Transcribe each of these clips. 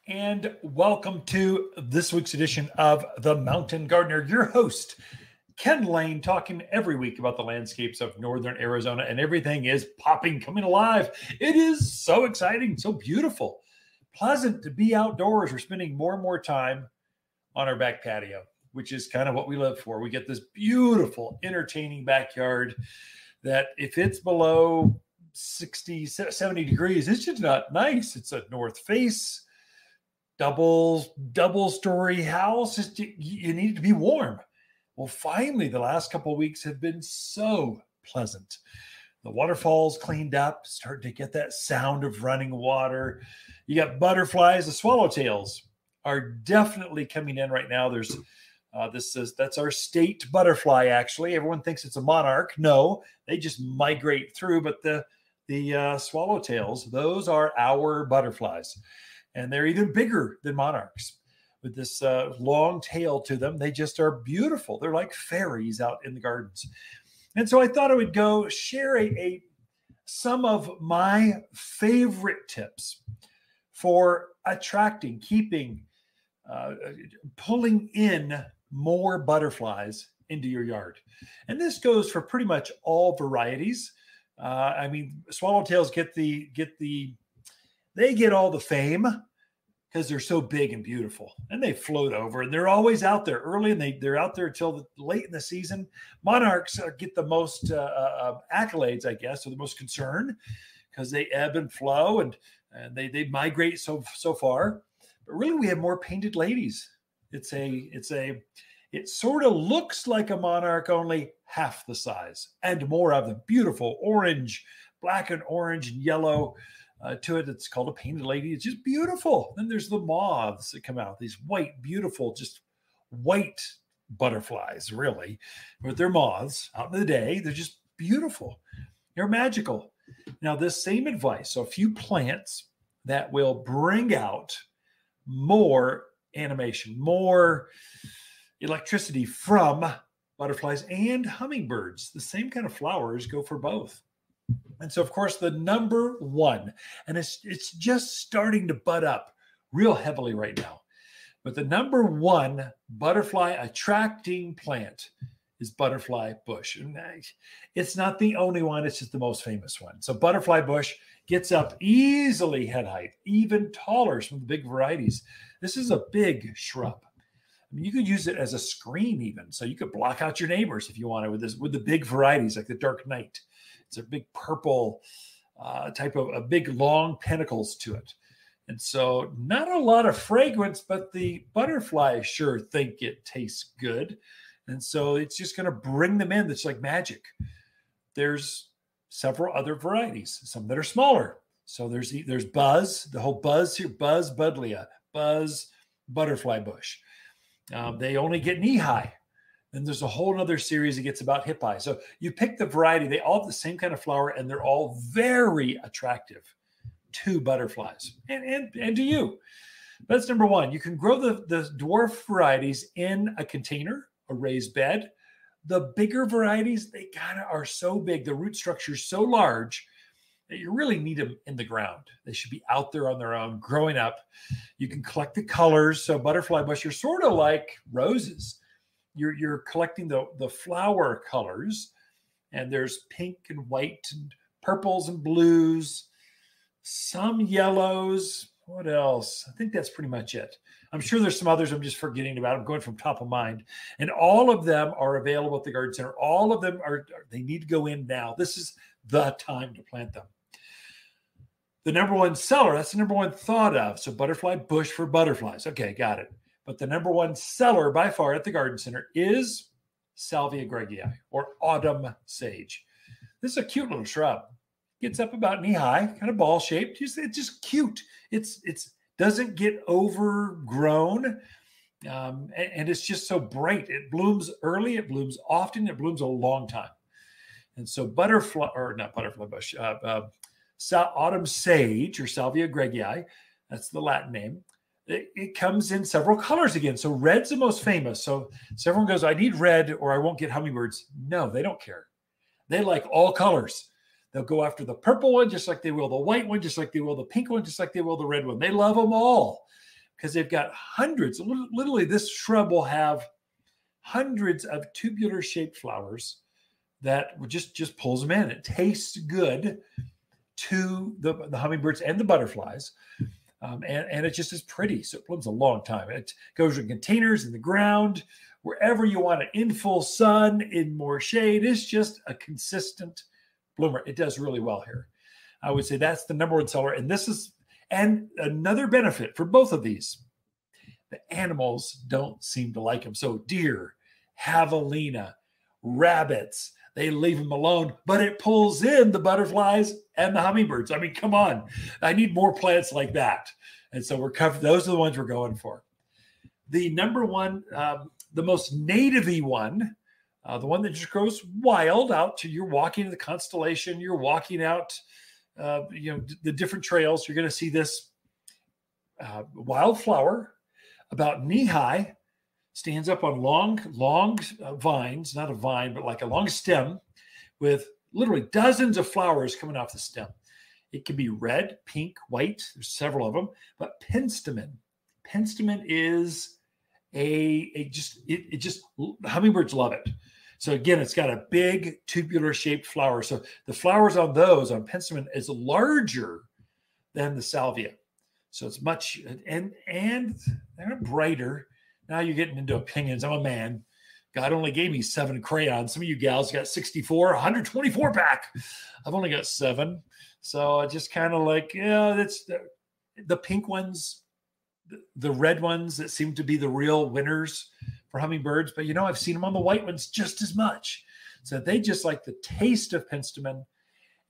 And welcome to this week's edition of The Mountain Gardener. Your host, Ken Lane, talking every week about the landscapes of northern Arizona, and everything is popping, coming alive. It is so exciting, so beautiful, pleasant to be outdoors. We're spending more and more time on our back patio, which is kind of what we live for. We get this beautiful, entertaining backyard that if it's below 60, 70 degrees, it's just not nice. It's a north face, double story house. You need it to be warm. Well, finally, the last couple of weeks have been so pleasant. The waterfalls cleaned up, starting to get that sound of running water. You got butterflies. The swallowtails are definitely coming in right now. There's that's our state butterfly. Actually, everyone thinks it's a monarch. No, they just migrate through. But the swallowtails, those are our butterflies. And they're even bigger than monarchs with this long tail to them. They just are beautiful. They're like fairies out in the gardens. And so I thought I would go share some of my favorite tips for attracting, keeping, pulling in more butterflies into your yard. And this goes for pretty much all varieties. Swallowtails they get all the fame because they're so big and beautiful, and they float over, and they're always out there early, and they're out there until late in the season. Monarchs get the most accolades, I guess, or the most concern because they ebb and flow, and they migrate so far. But really, we have more painted ladies. It sort of looks like a monarch, only half the size, and more of them. Beautiful orange, black and orange and yellow. To it, it's called a painted lady. It's just beautiful. Then there's the moths that come out, these white, beautiful, just white butterflies, really. But they're moths out in the day. They're just beautiful. They're magical. Now, this same advice, so a few plants that will bring out more animation, more electricity from butterflies and hummingbirds. The same kind of flowers go for both. And so, of course, the number one, and it's just starting to bud up real heavily right now, but the number one butterfly attracting plant is butterfly bush. And it's not the only one, it's just the most famous one. So butterfly bush gets up easily head height, even taller, some of the big varieties. This is a big shrub. I mean, you could use it as a screen even. So you could block out your neighbors if you wanted with the big varieties like the dark night. It's a big purple type of a big long pentacles to it. And so not a lot of fragrance, but the butterflies sure think it tastes good. And so it's just going to bring them in. It's like magic. There's several other varieties, some that are smaller. So there's Buzz, the whole Buzz here, Buzz Buddleia, Buzz Butterfly Bush. They only get knee high. Then there's a whole other series that gets about hip high. So you pick the variety, they all have the same kind of flower, and they're all very attractive to butterflies and to you. That's number one. You can grow the dwarf varieties in a container, a raised bed. The bigger varieties, they kind of are so big, the root structure is so large that you really need them in the ground. They should be out there on their own, growing up. You can collect the colors. So butterfly bush, you're sort of like roses. You're collecting the flower colors, and there's pink and white and purples and blues, some yellows. What else? I think that's pretty much it. I'm sure there's some others I'm just forgetting about. I'm going from top of mind. And all of them are available at the garden center. All of them they need to go in now. This is the time to plant them. The number one seller, that's the number one thought of. So butterfly bush for butterflies. Okay, got it. But the number one seller by far at the garden center is Salvia greggii, or autumn sage. This is a cute little shrub. Gets up about knee high, kind of ball shaped. It's just cute. It's doesn't get overgrown, and it's just so bright. It blooms early. It blooms often. It blooms a long time. And so autumn sage, or Salvia greggii, that's the Latin name. It comes in several colors again. So red's the most famous. So everyone goes, I need red or I won't get hummingbirds. No, they don't care. They like all colors. They'll go after the purple one just like they will the white one, just like they will the pink one, just like they will the red one. They love them all. because they've got hundreds. Literally, this shrub will have hundreds of tubular shaped flowers that just pulls them in. It tastes good to the hummingbirds and the butterflies. And it just is pretty. So it blooms a long time. It goes in containers in the ground, wherever you want it, in full sun, in more shade. It's just a consistent bloomer. It does really well here. I would say that's the number one seller. And another benefit for both of these, the animals don't seem to like them. So deer, javelina, rabbits, they leave them alone, but it pulls in the butterflies and the hummingbirds. I mean, come on. I need more plants like that. And so we're covered. Those are the ones we're going for. The number one, the most native-y one, the one that just grows wild out to, you're walking to the constellation, you're walking out, the different trails, you're going to see this wildflower about knee-high, stands up on long vines, not a vine, but like a long stem with literally dozens of flowers coming off the stem. It can be red, pink, white. There's several of them. But penstemon is hummingbirds love it. So again, it's got a big tubular shaped flower. So the flowers on penstemon is larger than the salvia. So it's much, and they're brighter. Now you're getting into opinions. I'm a man. God only gave me 7 crayons. Some of you gals got 64, 124 pack. I've only got 7. So I just kind of like, that's the pink ones, the red ones that seem to be the real winners for hummingbirds. But, I've seen them on the white ones just as much. So they just like the taste of penstemon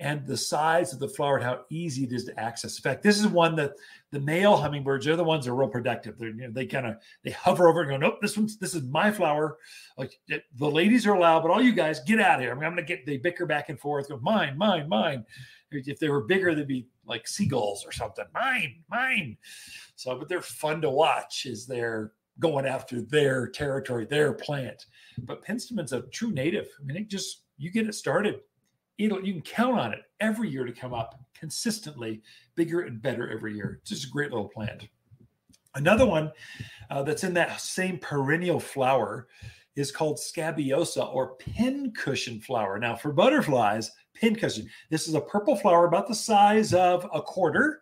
and the size of the flower and how easy it is to access. In fact, this is one that the male hummingbirds, they're the ones that are real productive. They hover over and go, nope, this is my flower. Like the ladies are allowed, but all you guys get out of here. They bicker back and forth, go, mine, mine, mine. If they were bigger, they'd be like seagulls or something. Mine, mine. So, but they're fun to watch as they're going after their territory, their plant. But penstemon's a true native. You get it started. You can count on it every year to come up consistently, bigger and better every year. It's just a great little plant. Another one that's in that same perennial flower is called scabiosa, or pincushion flower. Now for butterflies, pincushion. This is a purple flower about the size of a quarter.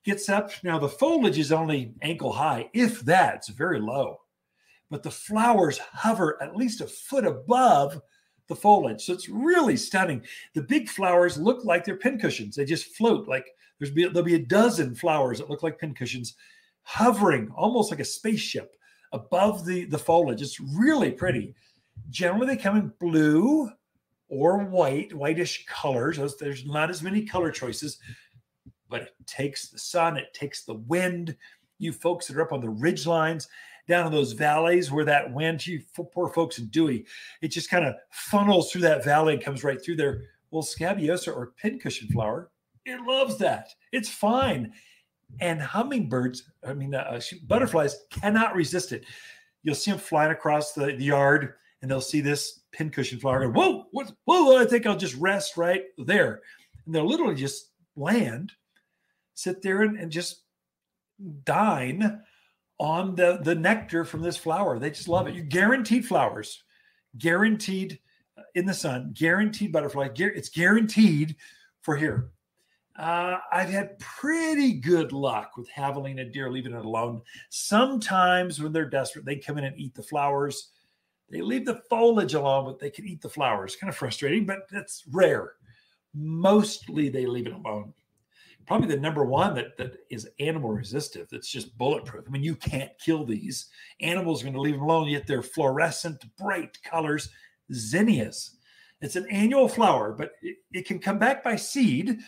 Gets up. Now the foliage is only ankle high. If that, it's very low. But the flowers hover at least a foot above the foliage. So it's really stunning. The big flowers look like they're pincushions. They just float. Like there'll be a dozen flowers that look like pincushions hovering almost like a spaceship above the foliage. It's really pretty. Generally, they come in blue or whitish colors. There's not as many color choices, but it takes the sun, it takes the wind. You folks that are up on the ridge lines, down in those valleys where that wind, you poor folks in Dewey, it just kind of funnels through that valley and comes right through there. Well, scabiosa or pincushion flower, it loves that. It's fine. And butterflies cannot resist it. You'll see them flying across the yard and they'll see this pincushion flower and go, whoa, I think I'll just rest right there. And they'll literally just land, sit there and just dine on the nectar from this flower. They just love it. You guaranteed flowers, guaranteed in the sun, guaranteed butterfly. It's guaranteed for here. I've had pretty good luck with javelina deer leaving it alone. Sometimes when they're desperate, they come in and eat the flowers. They leave the foliage alone, but they can eat the flowers. Kind of frustrating, but that's rare. Mostly they leave it alone. Probably the number one that is animal resistive, that's just bulletproof. You can't kill these. Animals are going to leave them alone, yet they're fluorescent, bright colors. Zinnias. It's an annual flower, but it can come back by seed,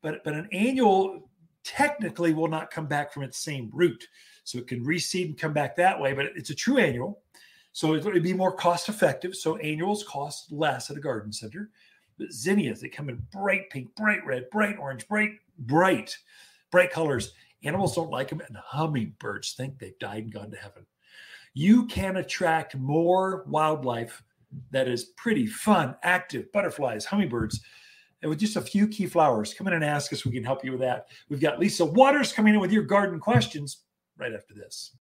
but an annual technically will not come back from its same root. So it can reseed and come back that way, but it's a true annual. So it'd be more cost effective. So annuals cost less at a garden center. But zinnias, they come in bright pink, bright red, bright orange, bright colors. Animals don't like them, and hummingbirds think they've died and gone to heaven. You can attract more wildlife that is pretty fun, active, butterflies, hummingbirds, and with just a few key flowers. Come in and ask us. We can help you with that. We've got Lisa Waters coming in with your garden questions. right after this.